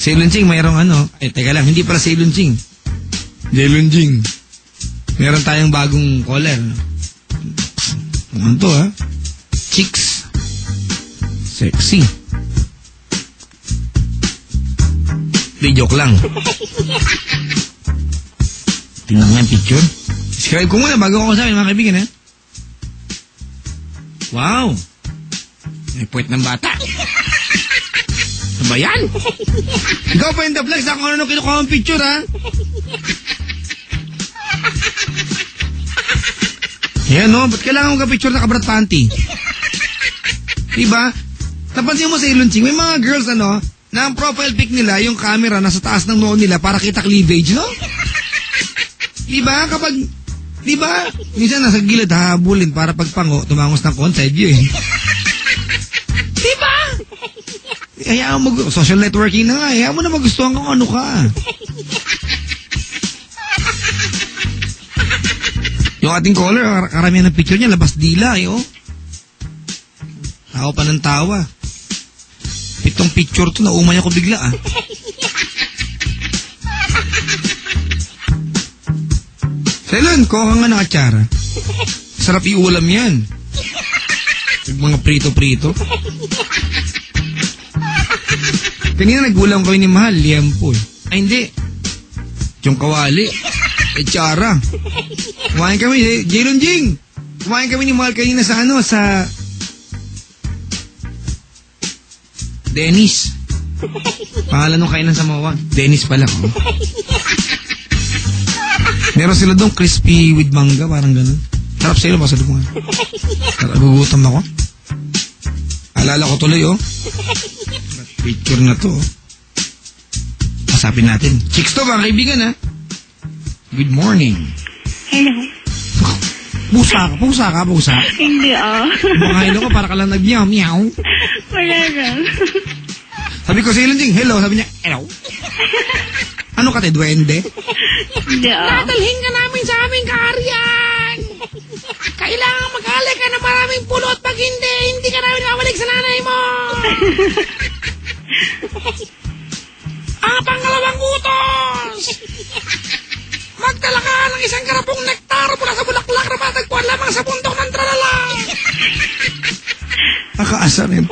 Ceylon Ching, mayroong ano. Teka lang, hindi pala Ceylon Ching. Ceylon Ching. Meron tayong bagong caller. Ano to, ha? Chicks. Sexy. Di, joke lang. Tingnan nga yung picture. Subscribe ko muna bago ako sa akin, mga kaibigan, ha? Wow! May puwet ng bata. Ano ba yan? Ikaw pa yung the flex, ako ano kinukuha ang picture, ha? Yan, no? Ba't kailangan mong ka-picture na kabrat panty? Diba? Napansin mo sa Ceylon Ching, may mga girls, ano, na ang profile pic nila, yung camera nasa taas ng noo nila para kita cleavage, no? Diba? Kapag, diba? Minsan nasa gilid, habulin para pagpango, tumangos ng side view, eh. Diba? Hayaan mo, social networking na nga, hayaan mo na magustuhan kung ano ka. Yung ating caller, karamihan ng picture niya, labas dila, eh, oh. Tawa pa ng tawa. Pitong picture to, naumay ako bigla, ah. Ceylon, kuha nga nakatsara. Sarap iulam yan. Mga prito-prito. Kanina nagulam kami ni Mahal, liempo, eh. Ay, hindi. Yung kawali. Tsara. Kumain kami, Ceylon Ching. Kumain kami ni Mahal kanina sa ano, sa Dennis. Pangalan nung kainan sa Mawag. Dennis pala, oh. Meron sila doon, crispy with manga, parang ganun. Sarap sa'yo, pasalo ko nga. Nagugutom ako. Alala ko tuloy, oh. Picture na to, oh. Pasapin natin. Chicks to, mga kaibigan, ha. Good morning. Hello. Pusa ka. Hindi, Mga hello ka, para ka lang nag-meow. Wala lang. Sabi ko, Ceylon Ching, hello. Sabi niya, hello. Ano ka, duwende? Hindi, Dadalhin ka namin sa aming kaharian. Kailangan mag-alay ka ng maraming pulot. Pag hindi ka namin mawalik sa nanay mo. Ang pangalawang utos. Magdala ka ng isang karapong nektar mula sa bulaklak na matagpuan lamang sa bundok ng tralala. Nakaasa rin.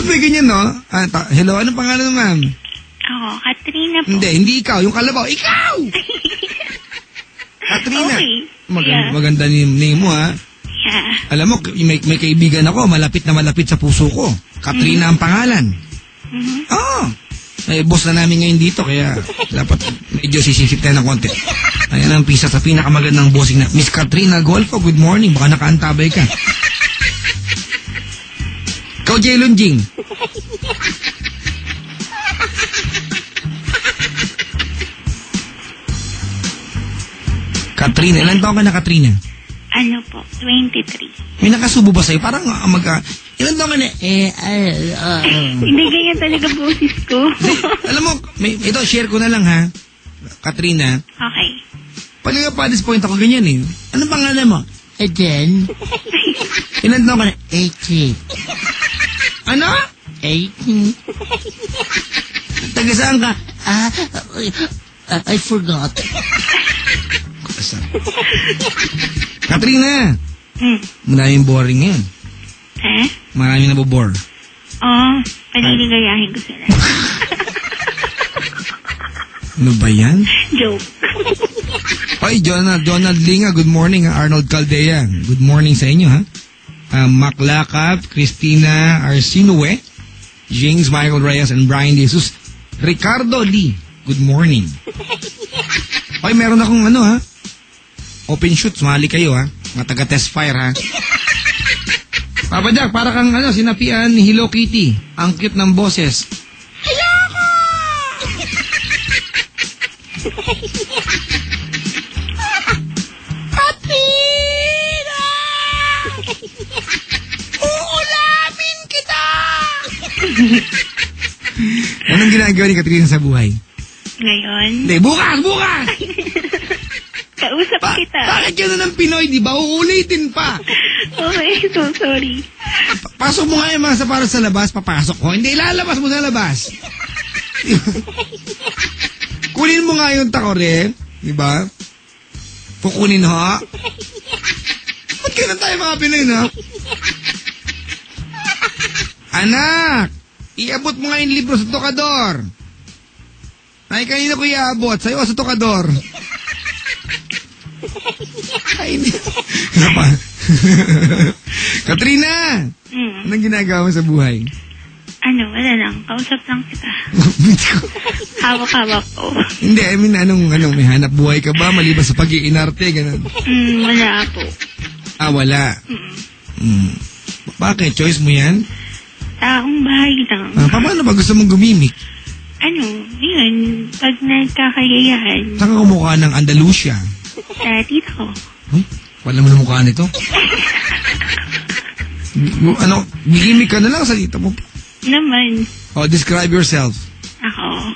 May ganyan, no? Hello, anong pangalan mo, ma'am? Ako, Katrina po. Hindi ikaw. Yung kalabaw, ikaw! Katrina. Okay. Maganda name mo, ha? Yeah. Alam mo, may kaibigan ako, malapit na malapit sa puso ko. Katrina ang pangalan. Oo. Boss na namin ngayon dito, kaya dapat medyo sisisip tayo ng konti. Ayan ang pisa sa pinakamagandang bossing na, Miss Katrina Golfo, good morning. Baka nakaantabay ka. Ikaw, Ceylon Ching. Katrina, ilan taon ka na, Katrina? Ano po, 23. May nakasubo ba sa'yo? Parang ilan taon ka na? Hindi ganyan talaga boses ko. Alam mo, ito, share ko na lang, ha? Katrina. Okay. Pag pa-disappoint ako ganyan, eh. Ano pangalan mo? Eden. Ilan taon ka na? 18. Ano? 18. Taga saan ka? I forgot. Katrina, maraming boring yan. Maraming nabobore. Paliligayahin ko sila. Ano ba yan? Joke. Oy, Donald Linga, good morning. Arnold Caldea, good morning sa inyo, ha? Maklakap, Christina Arsinue, James Michael Reyes, and Brian De Jesus. Ricardo Lee, good morning. Oy, meron akong ha? Open shoot, sumali kayo, ha? Mga taga-test fire, ha? Papa Jack, para kang sinapian ni Hello Kitty. Ang cute ng boses. Ayoko! Katrina! Uulamin kita! Anong ginagawa ni Katrina sa buhay? Ngayon? Hindi, bukas! Kausap kita. Bakit yun ng Pinoy, di ba? Uulitin pa. Okay, so sorry. Pasok mo nga yung mga para sa labas, papasok ko. Hindi, ilalabas mo sa labas. Kunin mo nga yung takore, di ba? Kukunin ha? Ba't kailan tayo mga Pinoy, no? Anak, iabot mo nga yung libro sa tokador. Ay, kanina ko iabot. Sa'yo sa tokador. Ay, hindi. Ano pa? Katrina! Anong ginagawa mo sa buhay? Wala lang. Kausap lang kita. Hawak-hawak ko. Hindi, I mean, anong, may hanap buhay ka ba? Maliban sa pag-iinarte, ganun. Wala po. Wala. Bakit? Choice mo yan? Taong bahay lang. Paano ba gusto mong gumimik? Yun, pag nagkakayayahan. Saan ka kumukha ng Andalusia? Sa tita ko. Wala mo na mukha nito. Gimik ka na lang sa tita mo. Naman. Describe yourself. Ako,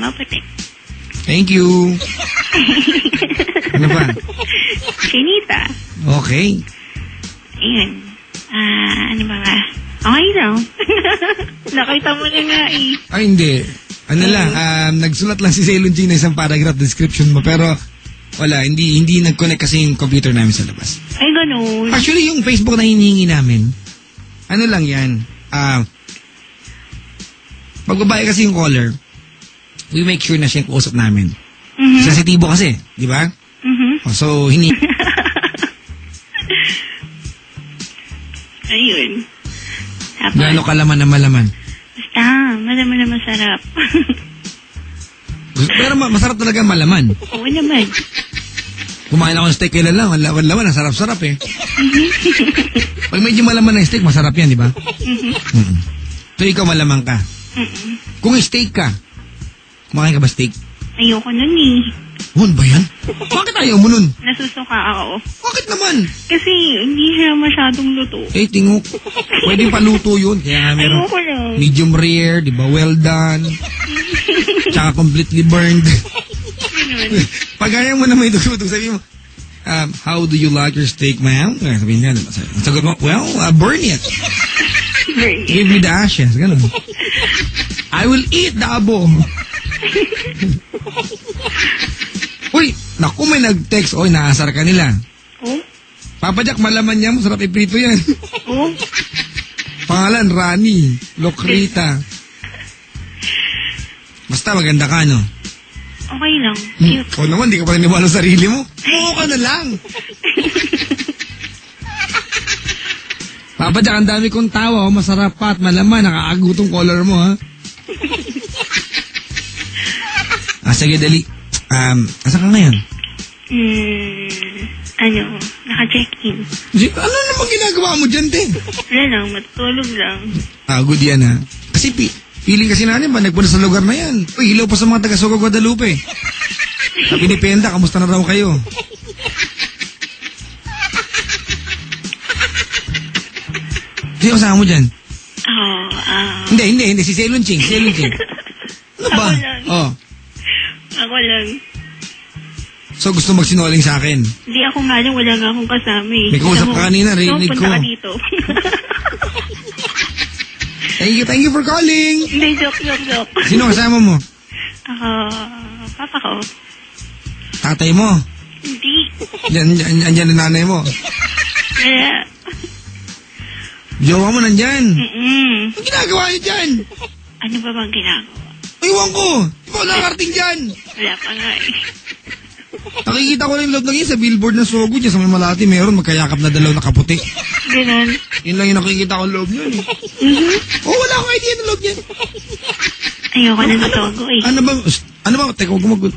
maputi. Thank you. Ano pa? Chinita. Okay. Ayun. Ano ba nga? Okay lang. Nakita mo na nga eh. Ay, hindi. Nagsulat lang si Ceylon G na isang paragraph description mo, pero wala, hindi nag-connect kasi yung computer namin sa labas. Ay, ganun. Actually, yung Facebook na hinihingi namin, lang yan, pag babae kasi yung caller, we make sure na siya yung kausap namin. Sensitibo kasi, di ba? So, Ayun. Gano'n kalaman na malaman? Basta, malaman na masarap. Pero masarap talaga malaman. Oo naman. Kumain ako ng steak kailan lang, laman, ang sarap-sarap eh. Pag medyo malaman ng steak, masarap yan, di ba? So, ikaw malaman ka. Kung steak ka, kumakain ka ba steak? Ayoko nun eh. Ba yan? Bakit ayaw mo nun? Nasusuka ako. Bakit naman? Kasi hindi siya masyadong luto. Tingok. Pwedeng paluto yun. Kaya nga meron Ayoko lang. medium rare, di ba? Well done. Tsaka completely burned. Pag ayaw mo na may dugo, sabi mo, how do you like your steak, ma'am? Sabihin nga, sagot mo, well, burn it. Give me the ashes. Ganun. I will eat the abo. Uy, naku, may nag-text. Oy, naasar ka nila. Papa Jack, malaman niya, masarap iprito yan. Pangalan, Rani, Locrita. Basta maganda ka, no? Okay lang. Cute. Naman, di ka pa naniwala sa sarili mo. Oo ka na lang. Papa Jack, ang dami kong tawa. Masarap pa at malaman. Nakakagutong color mo, ha? Sige, dali. Asa ka ngayon? Naka-check-in. Ano naman ginagawa mo dyan, te? Wala lang, matutulog lang. Good yan, ha? Kasi feeling kasi natin ba, nagpunta sa lugar na yan. Uy, hilaw pa sa mga taga-Sogo Guadalupe. Sabi ni Penda, kamusta na raw kayo? Sino kasama mo dyan? Hindi. Si Ceylon Ching. Ano ba? Ako lang. So, gusto magsinungaling sa akin? Hindi ako nga lang, wala nga akong kasama eh. May kausap ka kanina, rinig ko. Punta ka dito. Thank you for calling. Hindi, joke. Sino kasama mo? Papa ko. Tatay mo? Hindi. Andyan ang nanay mo? Wala. Jowa mo nandyan? Ang ginagawa niyo dyan? Ano ba bang ginagawa? Iwan ko. Di ba nakarating dyan? Wala pa nga eh. Nakikita ko lang yung loob lang yun sa billboard ng Sogo dyan sa may Malati. Meron magkayakap na dalaw na kaputi. Ganun. Yun lang yung nakikita ko yung loob yun. Wala akong idea ng loob yan. Ayoko na ng Sogo eh. Ano ba? Teka, huwag gumagod.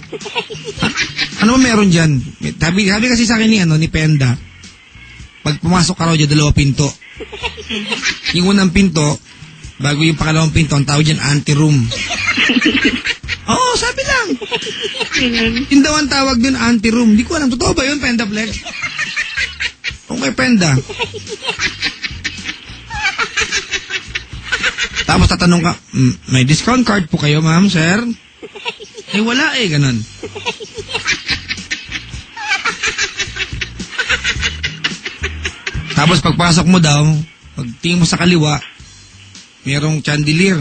Ano ba meron dyan? Sabi kasi sa akin ni Penda, pag pumasok ka raw dyan, 2 pinto. Yung unang pinto, bago yung pangalawang pinto, ang tawag dyan, anteroom. Sabi lang. Yung daw ang tawag dun, anteroom. Di ko alam, totoo ba yun, Penda Flex? Okay, Penda. Tapos tatanong ka, may discount card po kayo, ma'am, sir? Wala ganun. Tapos pagpasok mo daw, pagtingin mo sa kaliwa, merong chandelier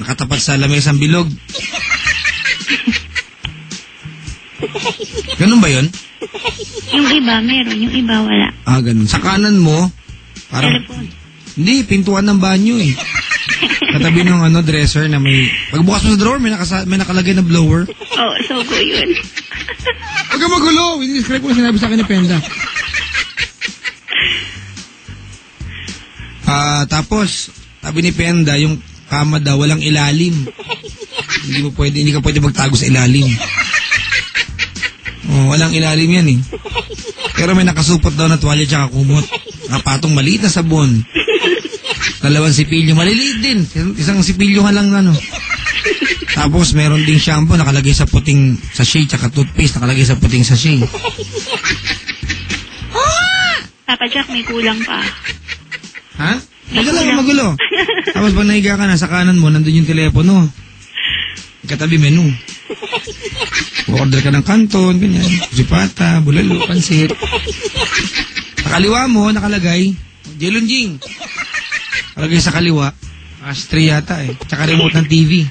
nakatapat sa lamesang bilog. Ganun ba yun? Yung iba, meron. Yung iba, wala. Ganun. Sa kanan mo, parang... Telephone. Hindi, pintuan ng banyo eh. Katabi ng dresser na may... Pagbukas mo sa drawer, may nakalagay na blower. Oh, so go yun. Huwag ka magulo! I-describe ko na sinabi sa akin ni Penda. Tapos, sabi ni Penda, yung kama daw, walang ilalim. Hindi ka pwede magtago sa ilalim. Walang ilalim yan eh. Pero may nakasupot daw na tuwalya tsaka kumot. Nakapatong maliit na sabon. 2 sipilyo, maliliit din. Isang sipilyo lang Tapos meron ding shampoo nakalagay sa puting sachet tsaka toothpaste nakalagay sa puting sachet. Papa Jack, may kulang pa. Ha? Magulo. Tapos pag nahiga ka na, sa kanan mo, nandun yung telepono. Katabi menu. Order ka ng kanton, ganyan. Sipata, bulalo, pansit. Sa kaliwa mo, nakalagay, Jelonjing. Nakalagay sa kaliwa, ashtray yata eh. Tsaka remote ng TV.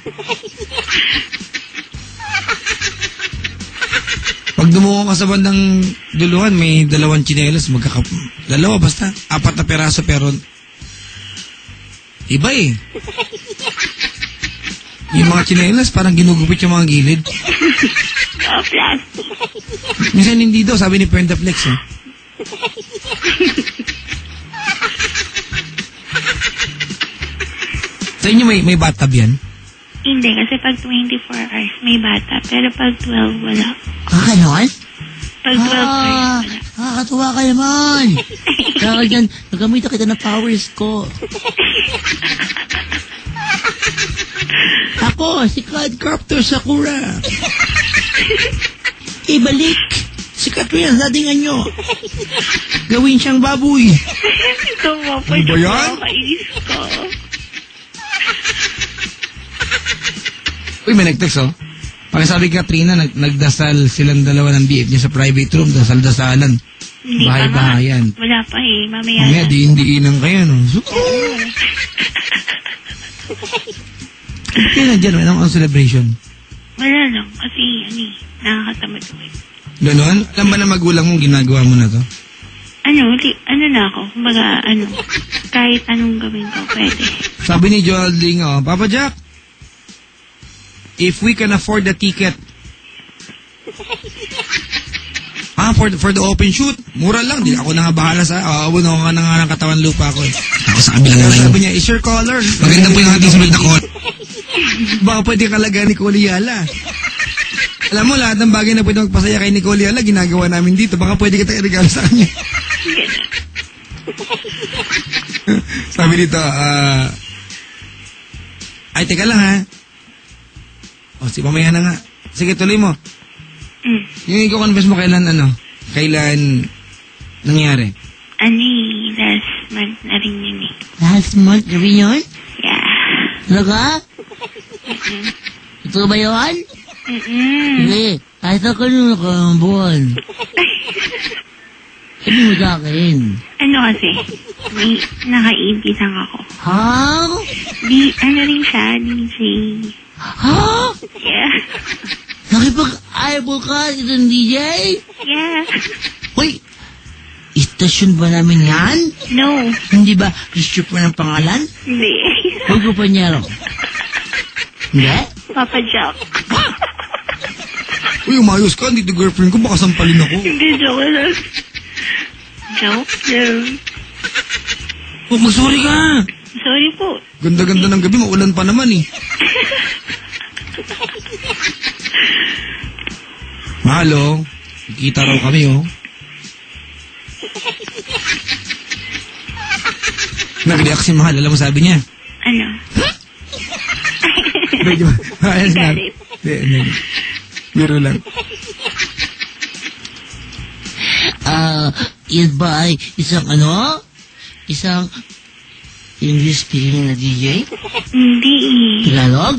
Pag dumuko ka sa bandang duluhan, may 2 tsinelas. 2 basta. 4 na peraso pero iba eh. Yung mga tsinelas, parang ginugupit yung mga gilid. Plastic. Minsan hindi daw, sabi ni Pentaflex eh. Sa inyo may bathtub yan? Hindi, kasi pag 24 hours may bata, pero pag 12 wala. Ganon? Pag 12 hours wala. Nakakatuwa ka naman. Kaya dyan, nagamit kita ng powers ko. Ako, si Cloudcopter Sakura. Ibalik si Katrin sa datingan nyo. Gawin siyang baboy. Ito mo, Ano ba yan? Kainis ko. Uy, may nag-text Pakisabi kay Katrina, nagdasal silang dalawa ng BF niya sa private room, dasal-dasalan. Hindi Bahay-bahayan. pa nga. Wala pa eh, mamaya. Mamaya, diin-diinan kayo, no? Bakit na dyan? Anong celebration? Wala lang, kasi nakakatamad ko eh. Ganon? Alam ba na magulang mong ginagawa mo na to? Ano na ako, kumbaga, kahit anong gawin ko, pwede. Sabi ni Joel Ding, Papa Jack, if we can afford the ticket, for the open shoot, mura lang, di ako na nga bahala sa, aawon ako nga ng katawan lupa ko eh. Ako sa kabilang naman. Sabi niya, is your color? Maganda po yung ating sunod na call. Baka pwede kalaga ni Nicole Yala. Alam mo, lahat ng bagay na pwede magpasaya kay Nicole Yala, ginagawa namin dito. Baka pwede kita i-regalo sa kanya. Sabi dito, ay, teka lang ha. Mamaya na nga. Sige, tuloy mo. Yung i-confess mo kailan nangyari? Last month na rin yun eh. Last month na rin yun? Yeah. Talaga? Ito ba yun? Hindi. Kahit ako nung nakarang buwan. Sabi mo sa akin. Kasi, may naka-EP lang ako. Ha? Rin siya, DJ. Ha? Yeah. Nakipag-eyeball ka itong DJ? Yeah. Uy, istasyon ba namin yan? No. Hindi ba Christian pa ng pangalan? Hindi. Huwag ko pa niya ro. Hindi? Papa Jack. Uy, umayos ka. Hindi girlfriend ko. Baka sampalin ako. Hindi, joke lang. Joke lang. Mag-sorry ka. Sorry po. Ganda-ganda ng gabi. Maulan pa naman eh. Mahal, Kita raw kami, Nag-react si Mahal. Alam mo sabi niya? Ano? Medyo, ayos na. Galit. Biro lang. Yan ba ay isang English speaking na DJ? Hindi. Tagalog?